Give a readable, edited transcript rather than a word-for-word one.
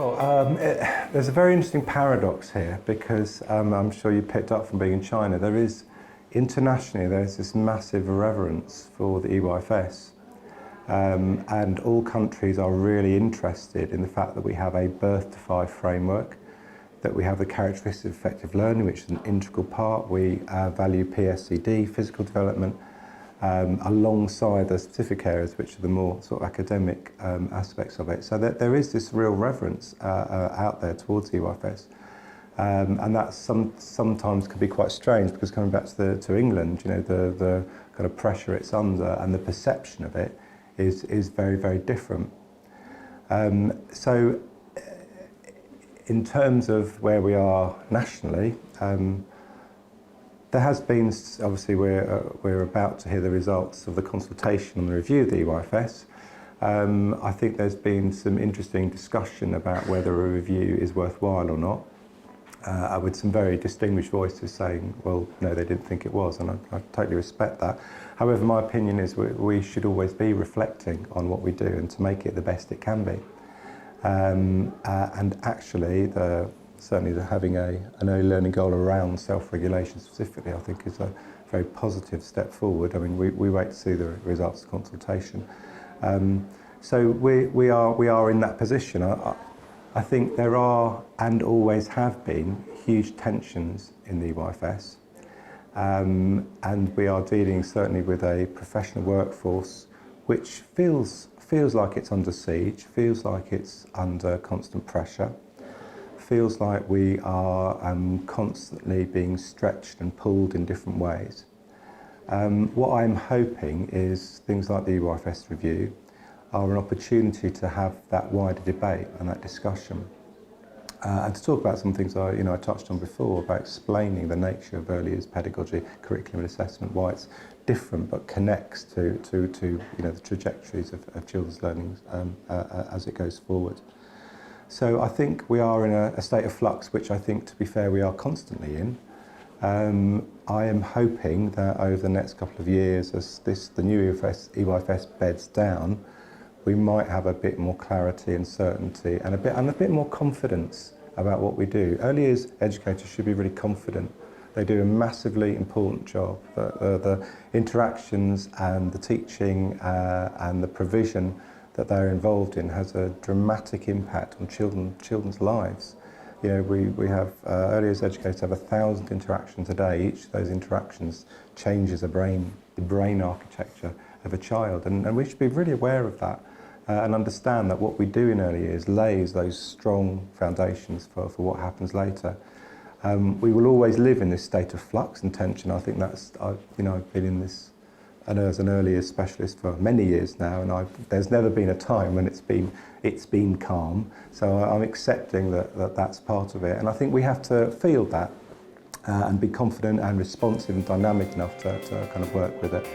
Well, there's a very interesting paradox here because I'm sure you picked up from being in China. Internationally, there's this massive reverence for the EYFS. And all countries are really interested in the fact that we have a birth to 5 framework, that we have the characteristics of effective learning, which is an integral part. We value PSCD, physical development, alongside the specific areas which are the more sort of academic aspects of it. So there is this real reverence out there towards EYFS. And that sometimes can be quite strange because coming back to England, you know, the kind of pressure it's under and the perception of it is very, very different. So in terms of where we are nationally, there has been, obviously we're about to hear the results of the consultation on the review of the EYFS. I think there's been some interesting discussion about whether a review is worthwhile or not. With some very distinguished voices saying, well, no, they didn't think it was, and I totally respect that. However, my opinion is we should always be reflecting on what we do and to make it the best it can be. And actually, certainly having an early learning goal around self-regulation specifically, I think is a very positive step forward. I mean, we wait to see the results of the consultation. So we are in that position. I think there are, and always have been, huge tensions in the EYFS. And we are dealing certainly with a professional workforce which feels like it's under siege, feels like it's under constant pressure, feels like we are constantly being stretched and pulled in different ways. What I'm hoping is things like the EYFS review are an opportunity to have that wider debate and that discussion. And to talk about some things I touched on before about explaining the nature of early years pedagogy, curriculum and assessment, why it's different but connects to the trajectories of children's learning as it goes forward. So I think we are in a state of flux, which I think, to be fair, we are constantly in. I am hoping that over the next couple of years, as the new EYFS beds down, we might have a bit more clarity and certainty and a bit more confidence about what we do. Early years educators should be really confident. They do a massively important job. The interactions and the teaching and the provision that they're involved in has a dramatic impact on children's lives. You know, we have early years educators have 1,000 interactions a day. Each of those interactions changes the brain architecture of a child, and we should be really aware of that and understand that what we do in early years lays those strong foundations for what happens later. We will always live in this state of flux and tension. I think that's, I've been in this as an early years specialist for many years now, and there's never been a time when it's been calm. So I'm accepting that that's part of it, and I think we have to feel that and be confident and responsive and dynamic enough to kind of work with it.